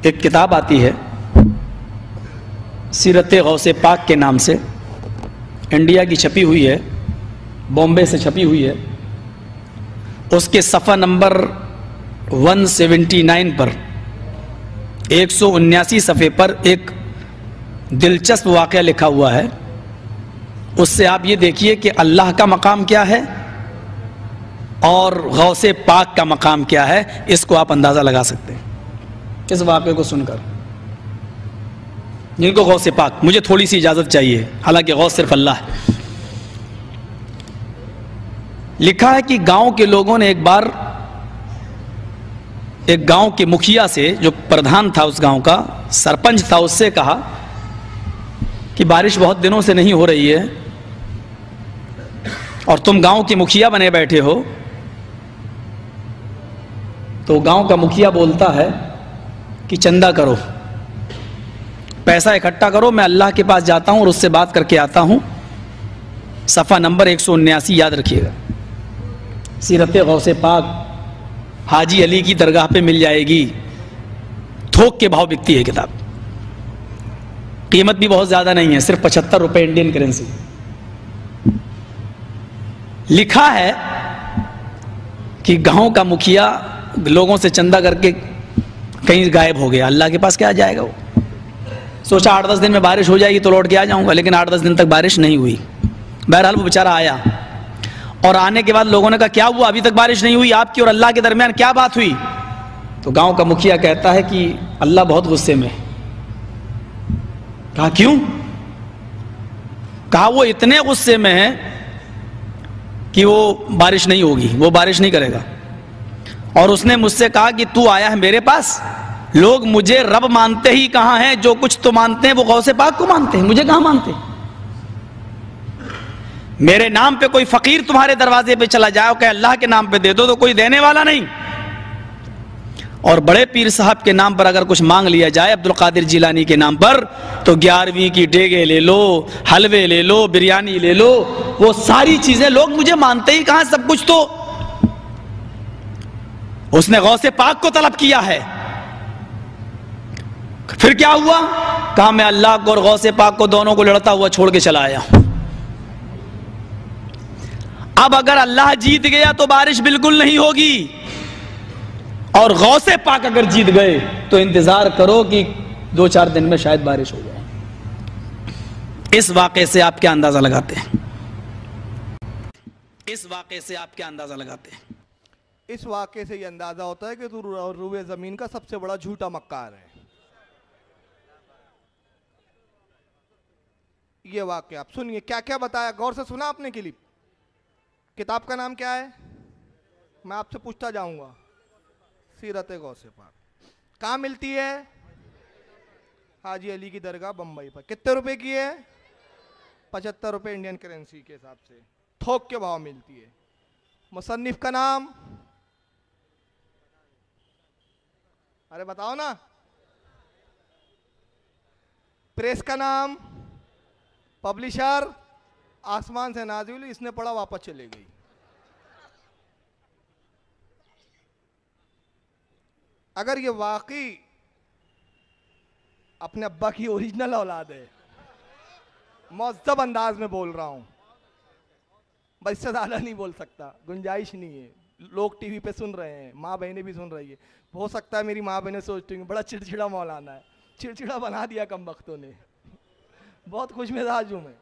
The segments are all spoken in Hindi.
एक किताब आती है सीरत गौसे पाक के नाम से, इंडिया की छपी हुई है, बॉम्बे से छपी हुई है। उसके सफ़ा नंबर 179 पर 179 सफ़े पर एक दिलचस्प वाक़या लिखा हुआ है। उससे आप ये देखिए कि अल्लाह का मकाम क्या है और गौसे पाक का मकाम क्या है, इसको आप अंदाज़ा लगा सकते हैं इस वाक़े को सुनकर। जिनको गौसे पाक, मुझे थोड़ी सी इजाज़त चाहिए, हालांकि गौस सिर्फ अल्लाह है। लिखा है कि गांव के लोगों ने एक बार एक गांव के मुखिया से, जो प्रधान था उस गांव का, सरपंच था, उससे कहा कि बारिश बहुत दिनों से नहीं हो रही है और तुम गांव के मुखिया बने बैठे हो। तो गांव का मुखिया बोलता है कि चंदा करो, पैसा इकट्ठा करो, मैं अल्लाह के पास जाता हूं और उससे बात करके आता हूं। सफ़ा नंबर 179 याद रखिएगा, सीरत गौसे पाक हाजी अली की दरगाह पे मिल जाएगी। थोक के भाव बिकती है किताब, कीमत भी बहुत ज़्यादा नहीं है, सिर्फ 75 रुपये इंडियन करेंसी। लिखा है कि गांव का मुखिया लोगों से चंदा करके कहीं गायब हो गया, अल्लाह के पास क्या जाएगा वो। सोचा 8-10 दिन में बारिश हो जाएगी तो लौट के आ जाऊंगा, लेकिन 8-10 दिन तक बारिश नहीं हुई। बहरहाल वो बेचारा आया और आने के बाद लोगों ने कहा क्या हुआ, अभी तक बारिश नहीं हुई, आपकी और अल्लाह के दरमियान क्या बात हुई। तो गांव का मुखिया कहता है कि अल्लाह बहुत गुस्से में। कहा क्यों? कहा वो इतने गुस्से में है कि वो बारिश नहीं होगी, वो बारिश नहीं करेगा। और उसने मुझसे कहा कि तू आया है मेरे पास, लोग मुझे रब मानते ही कहां हैं, जो कुछ तो मानते हैं वो गौसे पाक को मानते हैं, मुझे कहां मानते। मेरे नाम पे कोई फकीर तुम्हारे दरवाजे पे चला जाए और कहे अल्लाह के नाम पे दे दो, तो कोई देने वाला नहीं। और बड़े पीर साहब के नाम पर अगर कुछ मांग लिया जाए, अब्दुल कादिर जिलानी के नाम पर, तो 11वीं की डेगे ले लो, हलवे ले लो, बिरयानी ले लो, वो सारी चीजें लोग मुझे मानते ही कहां, सब कुछ तो उसने गौसे पाक को तलब किया है। फिर क्या हुआ? कहा मैं अल्लाह को और गौसे पाक को दोनों को लड़ता हुआ छोड़ के चला आया। अब अगर अल्लाह जीत गया तो बारिश बिल्कुल नहीं होगी, और गौसे पाक अगर जीत गए तो इंतजार करो कि 2-4 दिन में शायद बारिश हो जाए। इस वाक़े से आप क्या अंदाजा लगाते हैं? इस वाक़े से आप क्या अंदाजा लगाते हैं? इस वाक़े से ये अंदाजा होता है कि तू रुए ज़मीन का सबसे बड़ा झूठा मक्कार है। ये वाक़े आप सुनिए, क्या क्या बताया, गौर से सुना आपने क्लिप। किताब का नाम क्या है? मैं आपसे पूछता जाऊंगा। सीरत गौसे पाक कहाँ मिलती है? हाजी अली की दरगाह बम्बई पर। कितने रुपए की है? 75 रुपये इंडियन करेंसी के हिसाब से, थोक के भाव मिलती है। मुसन्निफ का नाम? अरे बताओ ना। प्रेस का नाम? पब्लिशर? आसमान से नाज़िल, इसने पढ़ा वापस चले गई। अगर ये वाकई अपने अब्बा की ओरिजिनल औलाद है, मुअज़्ज़ब अंदाज में बोल रहा हूं, बस इससे ज़्यादा नहीं बोल सकता, गुंजाइश नहीं है। लोग टीवी पे सुन रहे हैं, माँ बहनें भी सुन रही है। हो सकता है मेरी माँ बहनें सोचती हैं बड़ा चिड़चिड़ा मौलाना है, चिड़चिड़ा बना दिया कम वक्तों ने, बहुत खुश मिजाज हूँ मैं।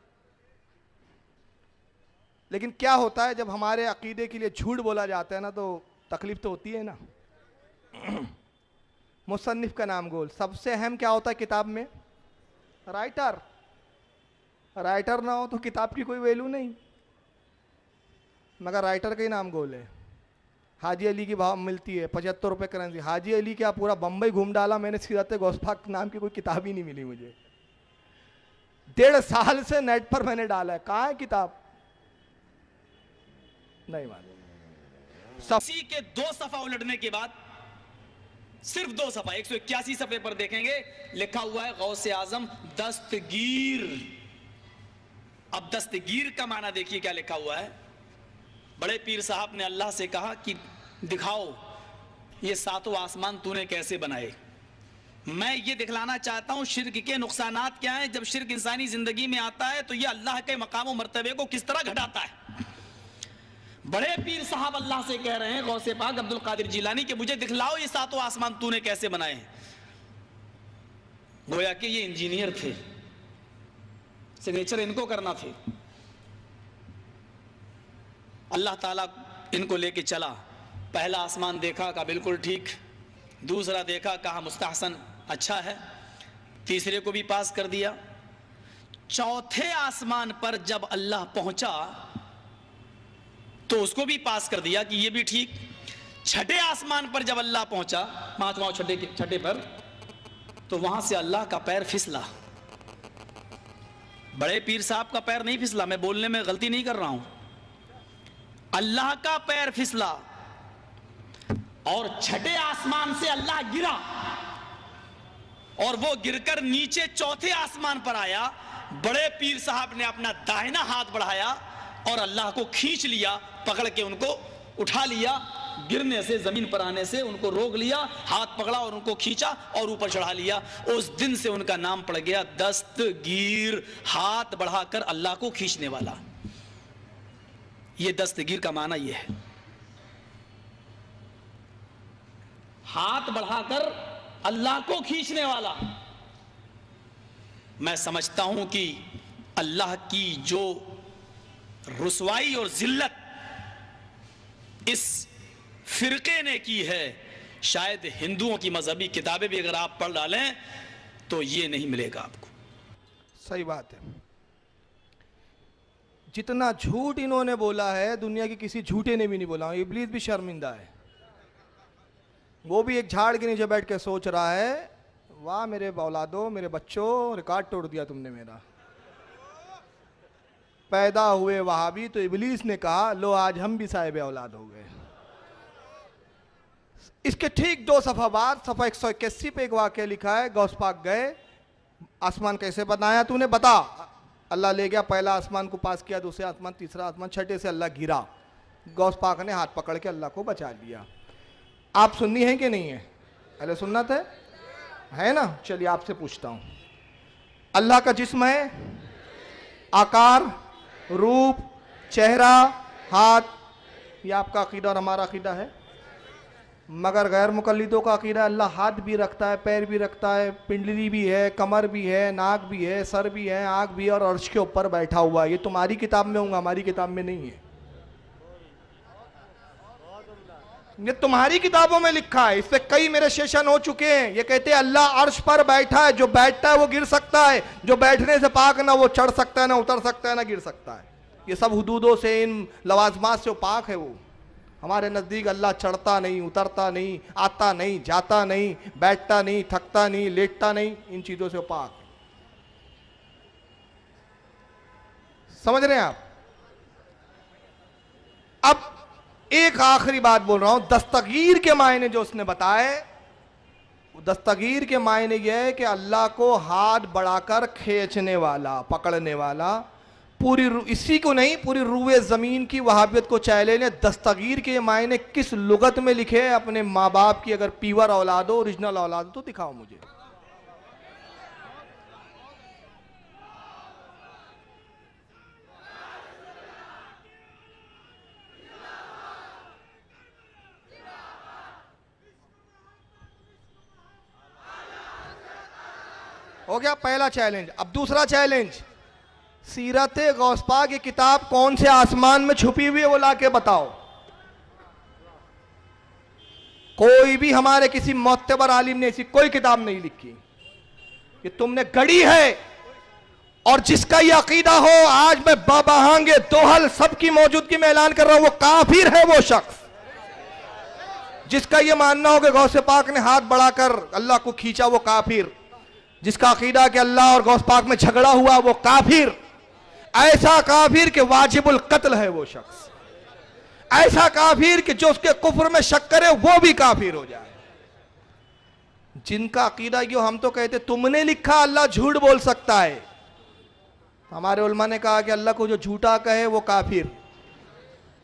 लेकिन क्या होता है जब हमारे अकीदे के लिए झूठ बोला जाता है ना, तो तकलीफ तो होती है ना। मुसन्निफ का नाम गोल। सबसे अहम क्या होता है किताब में? राइटर। राइटर ना हो तो किताब की कोई वैल्यू नहीं, मगर राइटर का ही नाम गोल है। हाजी अली की भाव मिलती है 75 रुपये करेंसी। हाजी अली क्या पूरा बम्बई घूम डाला मैंने, सीरत गौसे पाक नाम की कोई किताब ही नहीं मिली मुझे। 1.5 साल से नेट पर मैंने डाला है, कहाँ है किताब? नहीं मालूम। सफ़ी के 2 सफ़ा उलटने के बाद, सिर्फ 2 सफ़ा 181 सफ़े पर देखेंगे लिखा हुआ है गौसे आजम दस्तगीर। अब दस्तगीर का माना देखिए क्या लिखा हुआ है। बड़े पीर साहब ने अल्लाह से कहा कि दिखाओ ये 7 आसमान तूने कैसे बनाए। मैं ये दिखलाना चाहता हूं शिर्क के नुकसानात क्या हैं। जब शिर्क इंसानी जिंदगी में आता है तो ये अल्लाह के मकाम और मर्तबे को किस तरह घटाता है। बड़े पीर साहब अल्लाह से कह रहे हैं, गौसे पाक अब्दुल कादिर जिलानी, के मुझे दिखलाओ ये सातों आसमान तूने कैसे बनाए हैं। गोया कि ये इंजीनियर थे, सिग्नेचर इनको करना थे। अल्लाह ताला इनको लेके चला। पहला आसमान देखा, कहा बिल्कुल ठीक। दूसरा देखा, कहा मुस्तहसन, अच्छा है। तीसरे को भी पास कर दिया। चौथे आसमान पर जब अल्लाह पहुंचा तो उसको भी पास कर दिया कि ये भी ठीक। छठे आसमान पर जब अल्लाह पहुंचा, पांचवां छठे पर, तो वहां से अल्लाह का पैर फिसला। बड़े पीर साहब का पैर नहीं फिसला, मैं बोलने में गलती नहीं कर रहा हूं, अल्लाह का पैर फिसला और छठे आसमान से अल्लाह गिरा और वो गिरकर नीचे चौथे आसमान पर आया। बड़े पीर साहब ने अपना दाहिना हाथ बढ़ाया और अल्लाह को खींच लिया, पकड़ के उनको उठा लिया। गिरने से, जमीन पर आने से उनको रोक लिया, हाथ पकड़ा और उनको खींचा और ऊपर चढ़ा लिया। उस दिन से उनका नाम पड़ गया दस्तगीर, हाथ बढ़ाकर अल्लाह को खींचने वाला। ये दस्तगीर का माना यह है, हाथ बढ़ाकर अल्लाह को खींचने वाला। मैं समझता हूं कि अल्लाह की जो रुसवाई और जिल्लत इस फिरके ने की है, शायद हिंदुओं की मजहबी किताबें भी अगर आप पढ़ डालें तो ये नहीं मिलेगा आपको। सही बात है। जितना झूठ इन्होंने बोला है दुनिया के किसी झूठे ने भी नहीं बोला। इब्लीस भी शर्मिंदा है। वो भी एक झाड़ के नीचे बैठ के सोच रहा है, वाह मेरे औलादो, मेरे बच्चों, रिकॉर्ड तोड़ दिया तुमने मेरा। पैदा हुए वहाबी तो इब्लीस ने कहा लो आज हम भी साहिब औलाद हो गए। इसके ठीक 2 सफ़ा बाद सफ़ा 181 पे एक वाक़या लिखा है, गौस पाक गए, आसमान कैसे बनाया तूने बता। अल्लाह ले गया, पहला आसमान को पास किया, दूसरे आसमान, तीसरा आसमान, छठे से अल्लाह गिरा। गौस पाक ने हाथ पकड़ के अल्लाह को बचा लिया। आप सुन्नी हैं कि नहीं है? अरे सुन्नत है ना। चलिए आपसे पूछता हूं, अल्लाह का जिस्म है, आकार, रूप, चेहरा, हाथ, ये आपका अकीदा और हमारा अकीदा है। मगर गैर मुकल्लिदों का अकीदा अल्लाह हाथ भी रखता है, पैर भी रखता है, पिंडली भी है, कमर भी है, नाक भी है, सर भी है, आँख भी है और अर्श के ऊपर बैठा हुआ है। ये तुम्हारी किताब में होगा, हमारी किताब में नहीं है। ये तुम्हारी किताबों में लिखा है, इस पे कई मेरे सेशन हो चुके हैं। ये कहते हैं अल्लाह अर्श पर बैठा है, जो बैठता है वो गिर सकता है, जो बैठने से पाक ना वो चढ़ सकता है, ना उतर सकता है, ना गिर सकता है। ये सब हुदूदों से, इन लवाजमात से पाक है। वो हमारे नज़दीक अल्लाह चढ़ता नहीं, उतरता नहीं, आता नहीं, जाता नहीं, बैठता नहीं, थकता नहीं, लेटता नहीं, इन चीज़ों से पाक। समझ रहे हैं आप? अब एक आखिरी बात बोल रहा हूं, दस्तगीर के मायने जो उसने बताए, दस्तगीर के मायने यह है कि अल्लाह को हाथ बढ़ाकर खींचने वाला, पकड़ने वाला। पूरी इसी को नहीं, पूरी रूए ज़मीन की वहाबियत को चैलेंज है। दस्तगीर के मायने किस लुगत में लिखे है? अपने माँ बाप की अगर पीवर औलाद हो, ओरिजिनल औलाद हो तो दिखाओ मुझे। हो गया पहला चैलेंज। अब दूसरा चैलेंज, सीरत गौस पाक की किताब कौन से आसमान में छुपी हुई है वो लाके बताओ। कोई भी हमारे किसी मोतबर आलिम ने ऐसी कोई किताब नहीं लिखी कि तुमने गढ़ी है। और जिसका ये अकीदा हो, आज मैं बाबाहांगे दोहल सबकी मौजूदगी में ऐलान कर रहा हूं, वो काफिर है। वो शख्स जिसका ये मानना हो कि गौसे पाक ने हाथ बढ़ाकर अल्लाह को खींचा, वो काफिर। जिसका अकीदा कि अल्लाह और गौस पाक में झगड़ा हुआ, वो काफिर। ऐसा काफिर कि वाजिबुल कत्ल है वो शख्स। ऐसा काफिर कि जो उसके कुफ्र में शक करे वो भी काफिर हो जाए। जिनका अकीदा यो, हम तो कहते तुमने लिखा अल्लाह झूठ बोल सकता है। हमारे उलमा ने कहा कि अल्लाह को जो झूठा कहे वो काफिर।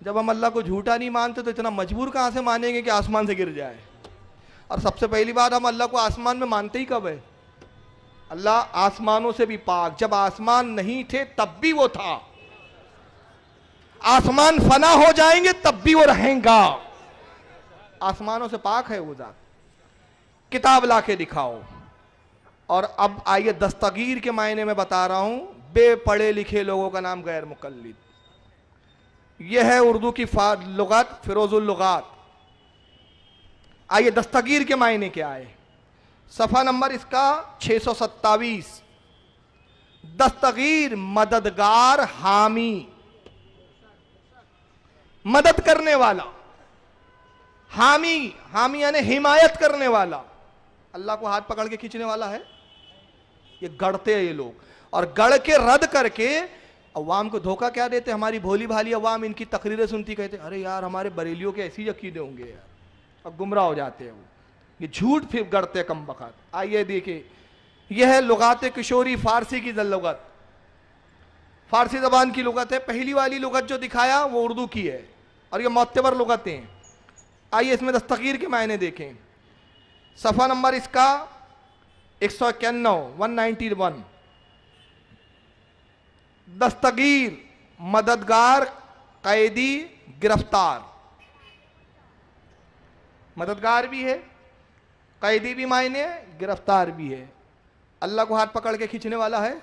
जब हम अल्लाह को झूठा नहीं मानते तो इतना मजबूर कहां से मानेंगे कि आसमान से गिर जाए। और सबसे पहली बात, हम अल्लाह को आसमान में मानते ही कब है? अल्लाह आसमानों से भी पाक, जब आसमान नहीं थे तब भी वो था, आसमान फना हो जाएंगे तब भी वो रहेगा, आसमानों से पाक है वो जात। किताब ला के दिखाओ। और अब आइए दस्तगीर के मायने में बता रहा हूं, बेपढ़े लिखे लोगों का नाम गैर मुकल्लिद। यह है उर्दू की लुगात, फिरोजुल लुगात। आइए दस्तगीर के मायने क्या है? सफ़ा नंबर इसका 627। दस्तगीर मददगार, हामी, मदद करने वाला। हामी, हामी यानी हिमायत करने वाला। अल्लाह को हाथ पकड़ के खींचने वाला है? ये गढ़ते हैं ये लोग, और गढ़ के रद्द करके अवाम को धोखा क्या देते? हमारी भोली भाली अवाम इनकी तकरीरें सुनती, कहते अरे यार हमारे बरेलियों के ऐसी अकीदे होंगे यार, और गुमराह हो जाते हैं वो। ये झूठ फिर गढ़ते कम बखत। आइए देखिए, यह है लुगात किशोरी, फारसी की लुगत, फारसी जबान की लुगत है। पहली वाली लुगत जो दिखाया वो उर्दू की है, और ये मोतबर लुगतें हैं। आइए इसमें दस्तगीर के मायने देखें। सफ़ा नंबर इसका 191। दस्तगीर मददगार, कैदी, गिरफ्तार। मददगार भी है, कैदी भी मायने है, गिरफ्तार भी है। अल्लाह को हाथ पकड़ के खींचने वाला है?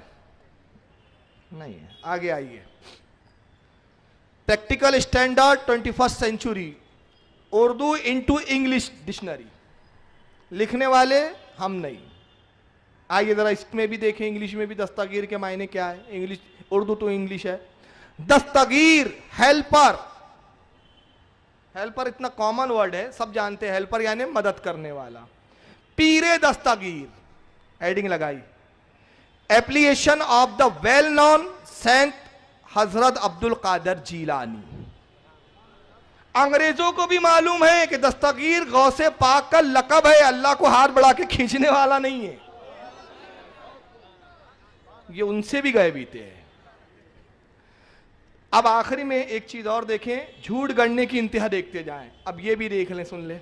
नहीं है। आगे आइए, practical standard 21st century, Urdu into English dictionary. लिखने वाले हम नहीं। आइए जरा इसमें भी देखें, इंग्लिश में भी दस्तगीर के मायने क्या है। इंग्लिश, उर्दू टू इंग्लिश है। दस्तगीर हेल्पर, हेल्पर इतना कॉमन वर्ड है, सब जानते हैं। हेल्पर यानी मदद करने वाला। पीरे दस्तगीर, हेडिंग लगाई, application of the well known saint Hazrat Abdul Qadir Jilani. अंग्रेजों को भी मालूम है कि दस्तगीर गौसे पाक का लकब है, अल्लाह को हाथ बढ़ा के खींचने वाला नहीं है। ये उनसे भी गए बीते हैं। अब आखिरी में एक चीज और देखें, झूठ गढ़ने की इंतहा देखते जाएं। अब ये भी देख लें, सुन ले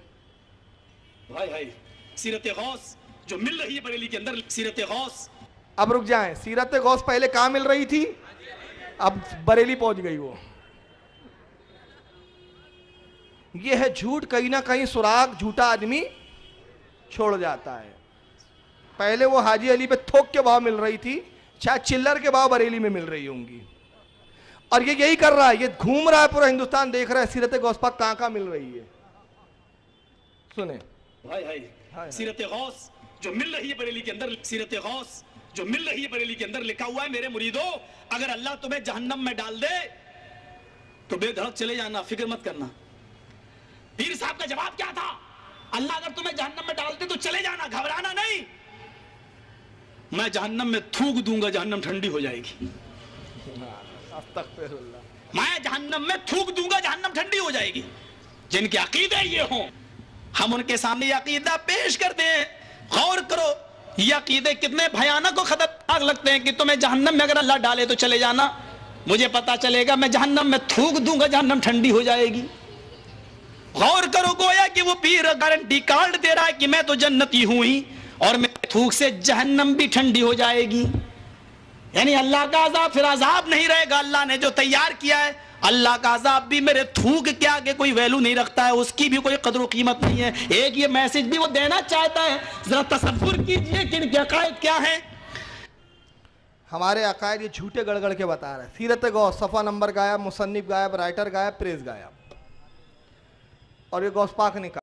भाई भाई। सीरत गौस जो मिल रही है बरेली के अंदर, सीरत गौस। अब रुक जाएं, सीरत गौस पहले कहां मिल रही थी? अब बरेली पहुंच गई वो। ये है झूठ, कहीं ना कहीं सुराग झूठा आदमी छोड़ जाता है। पहले वो हाजी अली पे थोक के भाव मिल रही थी, शायद चिल्लर के भाव बरेली में मिल रही होंगी। और ये यही कर रहा है, ये घूम रहा है, पूरा हिंदुस्तान देख रहा है सीरत गौस पाक कहां कहां मिल रही है। सुने भाई भाई। सीरत गौस जो मिल रही है बरेली के अंदर, सीरत गौस जो मिल रही है बरेली के अंदर, लिखा हुआ है मेरे मुरीदों, अगर अल्लाह तुम्हें जहन्नम में डाल दे तो बेधड़क चले जाना, फिक्र मत करना। पीर साहब का जवाब क्या था? अल्लाह अगर तुम्हें जहन्नम में डाल दे तो चले जाना, घबराना नहीं। मैं जहन्नम में थूक दूंगा, जहन्नम ठंडी हो जाएगी। मैं जहन्नम में थूक दूंगा, जहन्नम ठंडी हो जाएगी। जिनके अकीदे ये हों, हम उनके सामने ये अकीदा पेश करते हैं। गौर करो, ये अकीदे कितने भयानक और खतरनाक लगते हैं कि तुम्हें जहन्नम में अगर अल्लाह डाले तो चले जाना। मुझे पता चलेगा, मैं जहन्नम में थूक दूंगा, जहन्नम ठंडी हो जाएगी। गौर करो, गोया कि वो पीर गारंटी कार्ड दे रहा है कि मैं तो जन्नती हूं ही, और मेरे थूक से जहन्नम भी ठंडी हो जाएगी। यानी अल्लाह का अजाब फिर अजाब नहीं रहेगा। अल्लाह ने जो तैयार किया है, अल्लाह का अजाब भी मेरे थूक के आगे कोई वैल्यू नहीं रखता है, उसकी भी कोई कदर कीमत नहीं है। एक ये मैसेज भी वो देना चाहता है। जरा तसव्वुर कीजिए कि इनके अकायद क्या है। हमारे अकायद ये झूठे गड़गड़ के बता रहे हैं। सीरत गौस, सफ़ा नंबर गायब, मुसन्निफ गायब, राइटर गायब, प्रेस गायब, और ये गौस पाक ने कहा।